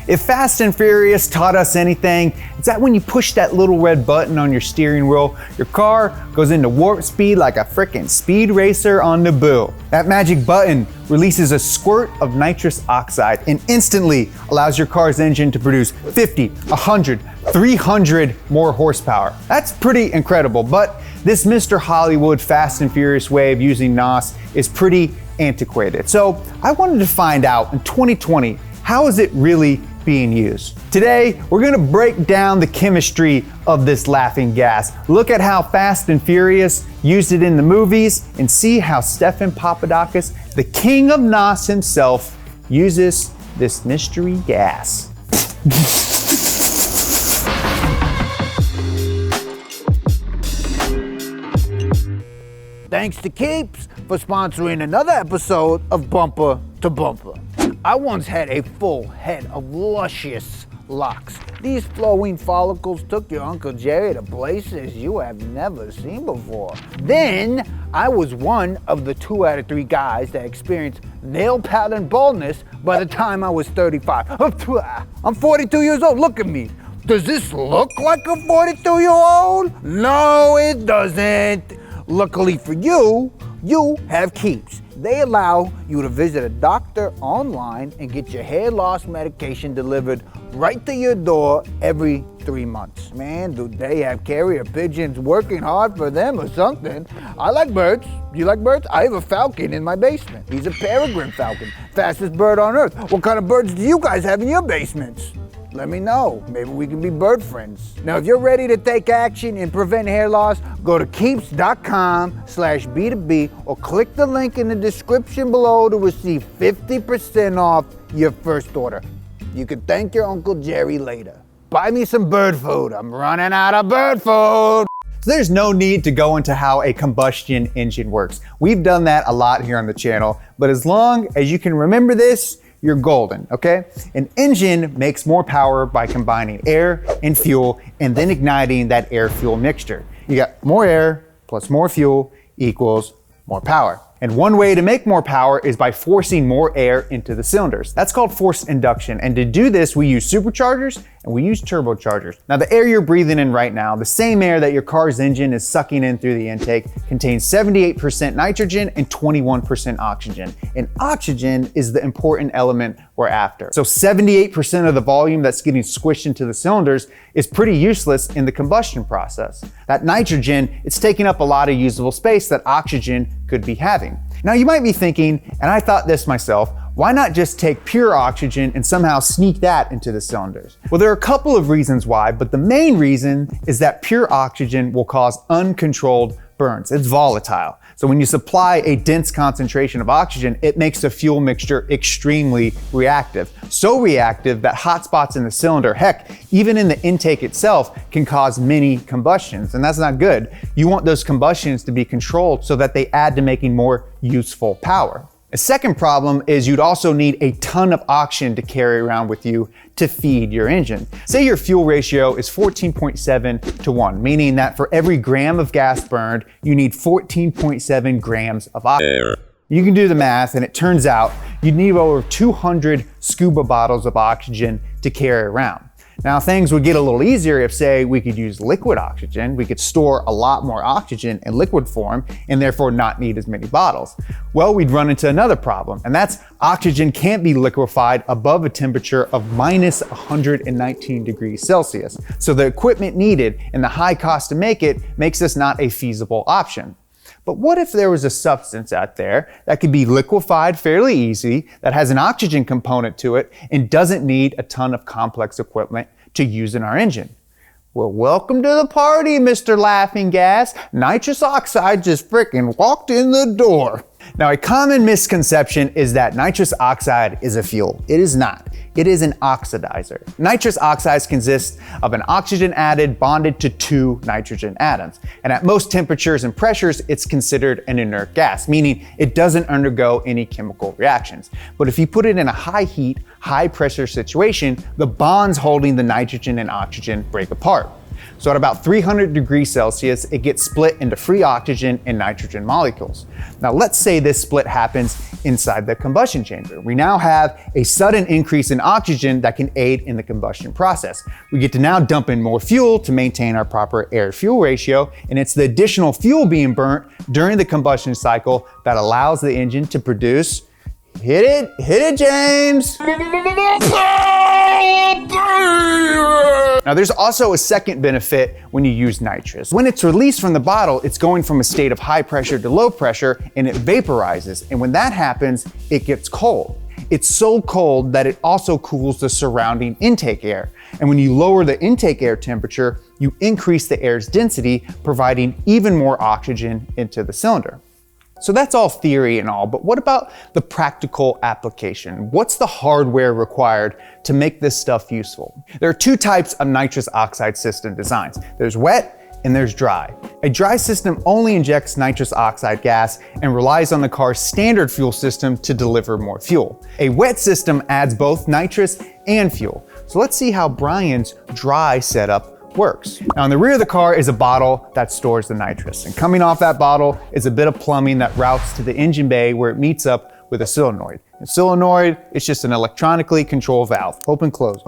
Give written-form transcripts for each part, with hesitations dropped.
If Fast and Furious taught us anything, it's that when you push that little red button on your steering wheel, your car goes into warp speed like a frickin' speed racer on Naboo. That magic button releases a squirt of nitrous oxide and instantly allows your car's engine to produce 50, 100, 300 more horsepower. That's pretty incredible, but this Mr. Hollywood Fast and Furious way of using NOS is pretty antiquated. So I wanted to find out in 2020, how is it really being used? Today, we're gonna break down the chemistry of this laughing gas, look at how Fast and Furious used it in the movies, and see how Stephan Papadakis, the king of NOS himself, uses this mystery gas. Thanks to Keeps for sponsoring another episode of Bumper to Bumper. I once had a full head of luscious locks. These flowing follicles took your Uncle Jerry to places you have never seen before. Then I was one of the 2 out of 3 guys that experienced nail pattern baldness by the time I was 35. I'm 42 years old, look at me. Does this look like a 42-year-old? No, it doesn't. Luckily for you, you have Keeps. They allow you to visit a doctor online and get your hair loss medication delivered right to your door every 3 months. Man, do they have carrier pigeons working hard for them or something. I like birds. You like birds? I have a falcon in my basement. He's a peregrine falcon, fastest bird on earth. What kind of birds do you guys have in your basements? Let me know. Maybe we can be bird friends. Now, if you're ready to take action and prevent hair loss, go to keeps.com/B2B or click the link in the description below to receive 50% off your first order. You can thank your Uncle Jerry later. Buy me some bird food. I'm running out of bird food. So there's no need to go into how a combustion engine works. We've done that a lot here on the channel, but as long as you can remember this, you're golden, okay? An engine makes more power by combining air and fuel and then igniting that air-fuel mixture. You got more air plus more fuel equals more power. And one way to make more power is by forcing more air into the cylinders. That's called forced induction. And to do this, we use superchargers and we use turbochargers. Now, the air you're breathing in right now, the same air that your car's engine is sucking in through the intake, contains 78% nitrogen and 21% oxygen. And oxygen is the important element we're after. So 78% of the volume that's getting squished into the cylinders is pretty useless in the combustion process. That nitrogen, it's taking up a lot of usable space that oxygen could be having. Now you might be thinking, and I thought this myself, why not just take pure oxygen and somehow sneak that into the cylinders? Well, there are a couple of reasons why, but the main reason is that pure oxygen will cause uncontrolled burns. It's volatile. So when you supply a dense concentration of oxygen, it makes the fuel mixture extremely reactive. So reactive that hot spots in the cylinder, heck, even in the intake itself, can cause many combustions, and that's not good. You want those combustions to be controlled so that they add to making more useful power. A second problem is you'd also need a ton of oxygen to carry around with you to feed your engine. Say your fuel ratio is 14.7 to 1, meaning that for every gram of gas burned, you need 14.7 grams of oxygen. You can do the math, and it turns out you'd need over 200 SCUBA bottles of oxygen to carry around. Now, things would get a little easier if, say, we could use liquid oxygen. We could store a lot more oxygen in liquid form and therefore not need as many bottles. Well, we'd run into another problem, and that's oxygen can't be liquefied above a temperature of minus 119 degrees Celsius. So the equipment needed and the high cost to make it makes this not a feasible option. But what if there was a substance out there that could be liquefied fairly easy, that has an oxygen component to it, and doesn't need a ton of complex equipment to use in our engine? Well, welcome to the party, Mr. Laughing Gas. Nitrous oxide just frickin' walked in the door. Now, a common misconception is that nitrous oxide is a fuel. It is not. It is an oxidizer. Nitrous oxides consist of an oxygen added bonded to 2 nitrogen atoms. And at most temperatures and pressures, it's considered an inert gas, meaning it doesn't undergo any chemical reactions. But if you put it in a high heat, high pressure situation, the bonds holding the nitrogen and oxygen break apart. So at about 300 degrees Celsius, it gets split into free oxygen and nitrogen molecules. Now let's say this split happens inside the combustion chamber. We now have a sudden increase in oxygen that can aid in the combustion process. We get to now dump in more fuel to maintain our proper air-fuel ratio, and it's the additional fuel being burnt during the combustion cycle that allows the engine to produce, hit it, James! Now there's also a second benefit when you use nitrous. When it's released from the bottle, it's going from a state of high pressure to low pressure and it vaporizes. And when that happens, it gets cold. It's so cold that it also cools the surrounding intake air. And when you lower the intake air temperature, you increase the air's density, providing even more oxygen into the cylinder. So that's all theory and all, but what about the practical application? What's the hardware required to make this stuff useful? There are two types of nitrous oxide system designs. There's wet and there's dry. A dry system only injects nitrous oxide gas and relies on the car's standard fuel system to deliver more fuel. A wet system adds both nitrous and fuel. So let's see how Brian's dry setup works. Now in the rear of the car is a bottle that stores the nitrous, and coming off that bottle is a bit of plumbing that routes to the engine bay where it meets up with a solenoid. A solenoid is just an electronically controlled valve. Open, close,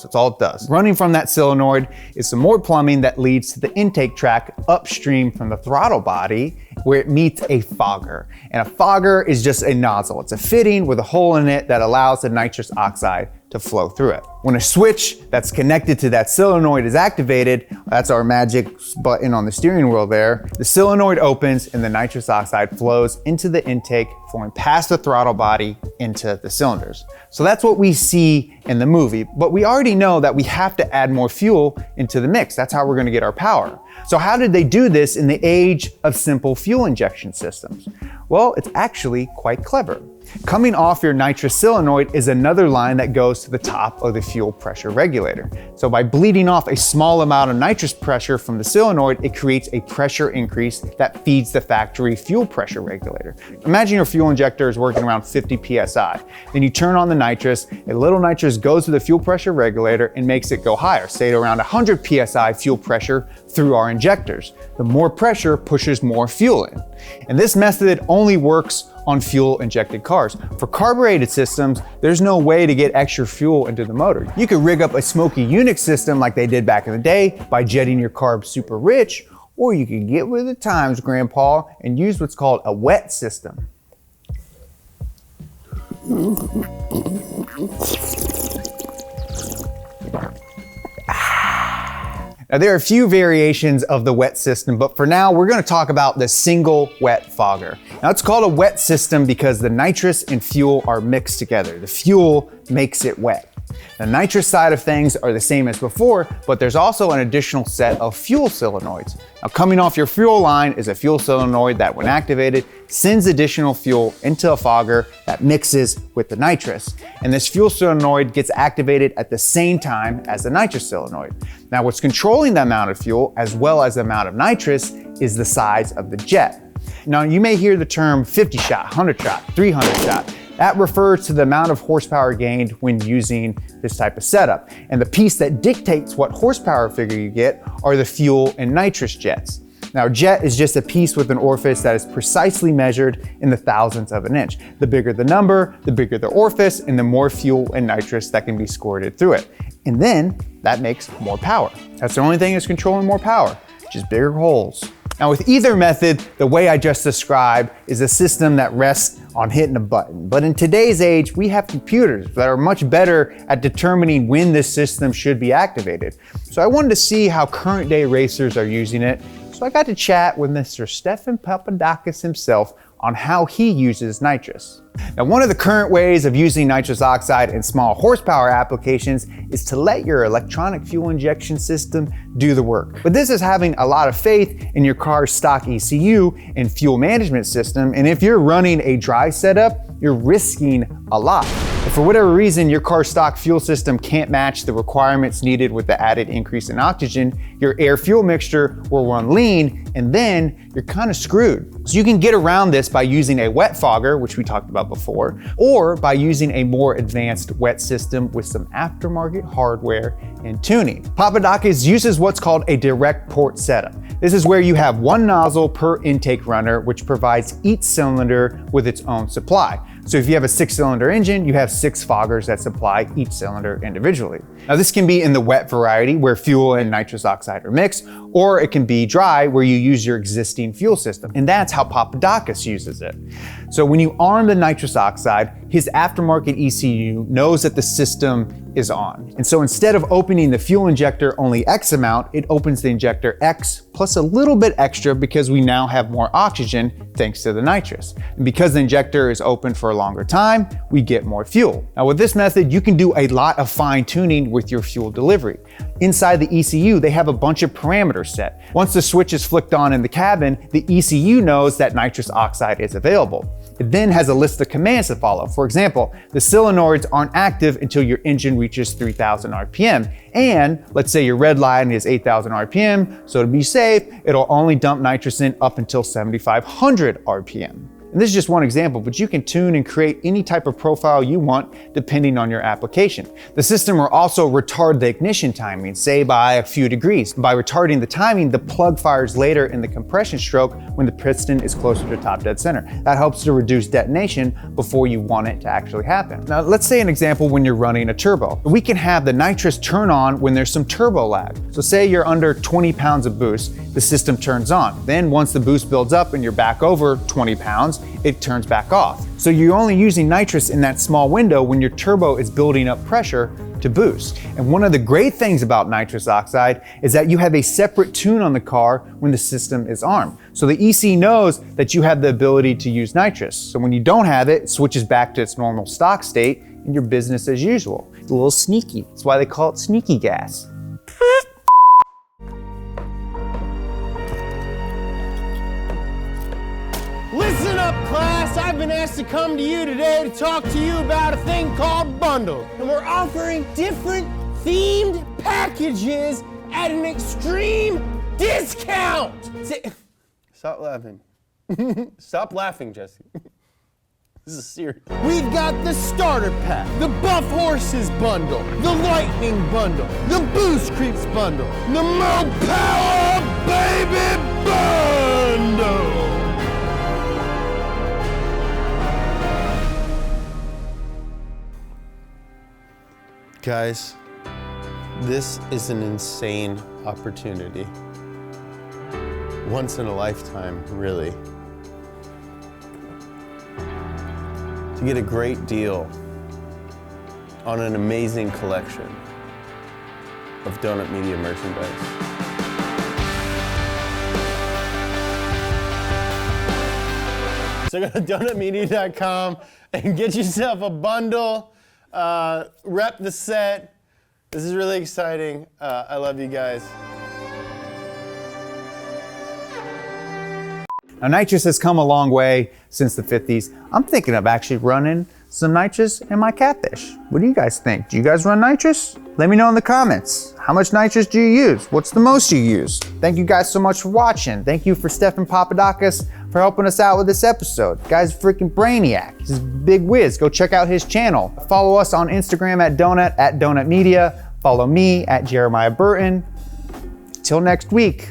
that's all it does. Running from that solenoid is some more plumbing that leads to the intake track upstream from the throttle body where it meets a fogger. And a fogger is just a nozzle. It's a fitting with a hole in it that allows the nitrous oxide to flow through it. When a switch that's connected to that solenoid is activated, that's our magic button on the steering wheel there, the solenoid opens and the nitrous oxide flows into the intake, flowing past the throttle body into the cylinders. So that's what we see in the movie, but we already know that we have to add more fuel into the mix. That's how we're gonna get our power. So how did they do this in the age of simple fuel injection systems? Well, it's actually quite clever. Coming off your nitrous solenoid is another line that goes to the top of the fuel pressure regulator. So by bleeding off a small amount of nitrous pressure from the solenoid, it creates a pressure increase that feeds the factory fuel pressure regulator. Imagine your fuel injector is working around 50 PSI. Then you turn on the nitrous, a little nitrous goes to the fuel pressure regulator and makes it go higher, say at around 100 PSI fuel pressure through our injectors. The more pressure pushes more fuel in. And this method only works on fuel injected cars. For carbureted systems, there's no way to get extra fuel into the motor. You could rig up a smoky Unix system like they did back in the day by jetting your carbs super rich, or you could get with the times, Grandpa, and use what's called a wet system. Now there are a few variations of the wet system, but for now we're going to talk about the single wet fogger. Now it's called a wet system because the nitrous and fuel are mixed together. The fuel makes it wet. The nitrous side of things are the same as before, but there's also an additional set of fuel solenoids. Now coming off your fuel line is a fuel solenoid that when activated sends additional fuel into a fogger that mixes with the nitrous. And this fuel solenoid gets activated at the same time as the nitrous solenoid. Now what's controlling the amount of fuel as well as the amount of nitrous is the size of the jet. Now you may hear the term 50 shot, 100 shot, 300 shot. That refers to the amount of horsepower gained when using this type of setup. And the piece that dictates what horsepower figure you get are the fuel and nitrous jets. Now, jet is just a piece with an orifice that is precisely measured in the thousandths of an inch. The bigger the number, the bigger the orifice, and the more fuel and nitrous that can be squirted through it. And then that makes more power. That's the only thing that's controlling more power, just bigger holes. Now with either method, the way I just described is a system that rests on hitting a button. But in today's age, we have computers that are much better at determining when this system should be activated. So I wanted to see how current day racers are using it. So I got to chat with Mr. Stephan Papadakis himself on how he uses nitrous. Now, one of the current ways of using nitrous oxide in small horsepower applications is to let your electronic fuel injection system do the work. But this is having a lot of faith in your car's stock ECU and fuel management system, and if you're running a dry setup, you're risking a lot. If for whatever reason your car's stock fuel system can't match the requirements needed with the added increase in oxygen, your air-fuel mixture will run lean, and then you're kind of screwed. So you can get around this by using a wet fogger, which we talked about before, or by using a more advanced wet system with some aftermarket hardware and tuning. Papadakis uses what's called a direct port setup. This is where you have one nozzle per intake runner, which provides each cylinder with its own supply. So if you have a 6-cylinder engine, you have 6 foggers that supply each cylinder individually. Now this can be in the wet variety where fuel and nitrous oxide are mixed, or it can be dry where you use your existing fuel system. And that's how Papadakis uses it. So when you arm the nitrous oxide, his aftermarket ECU knows that the system is on. And so instead of opening the fuel injector only X amount, it opens the injector X plus a little bit extra because we now have more oxygen thanks to the nitrous. And because the injector is open for a longer time, we get more fuel. Now with this method, you can do a lot of fine tuning with your fuel delivery. Inside the ECU, they have a bunch of parameters set. Once the switch is flicked on in the cabin, the ECU knows that nitrous oxide is available. It then has a list of commands to follow. For example, the solenoids aren't active until your engine reaches 3,000 RPM. And let's say your red line is 8,000 RPM, so to be safe, it'll only dump nitrous in up until 7,500 RPM. And this is just one example, but you can tune and create any type of profile you want depending on your application. The system will also retard the ignition timing, say by a few degrees. By retarding the timing, the plug fires later in the compression stroke when the piston is closer to top dead center. That helps to reduce detonation before you want it to actually happen. Now, let's say an example when you're running a turbo. We can have the nitrous turn on when there's some turbo lag. So say you're under 20 pounds of boost, the system turns on. Then once the boost builds up and you're back over 20 pounds, it turns back off. So you're only using nitrous in that small window when your turbo is building up pressure to boost. And one of the great things about nitrous oxide is that you have a separate tune on the car when the system is armed. So the EC knows that you have the ability to use nitrous. So when you don't have it, it switches back to its normal stock state and your business as usual. It's a little sneaky. That's why they call it sneaky gas. Listen up, class. I've been asked to come to you today to talk to you about a thing called bundles. And we're offering different themed packages at an extreme discount. Stop laughing. Stop laughing, Jesse. This is serious. We've got the starter pack, the Buff Horses bundle, the Lightning bundle, the Boost Creeps bundle, the Mo Power Baby bundle. Guys, this is an insane opportunity. Once in a lifetime, really. To get a great deal on an amazing collection of Donut Media merchandise. So go to donutmedia.com and get yourself a bundle. Rep the set. This is really exciting. I love you guys. Now, nitrous has come a long way since the 50s. I'm thinking of actually running some nitrous in my catfish. What do you guys think? Do you guys run nitrous? Let me know in the comments. How much nitrous do you use? What's the most you use? Thank you guys so much for watching. Thank you for Stephan Papadakis for helping us out with this episode. Guy's a freaking brainiac. He's a big whiz. Go check out his channel. Follow us on Instagram at Donut Media. Follow me at Jeremiah Burton. Till next week.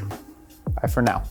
Bye for now.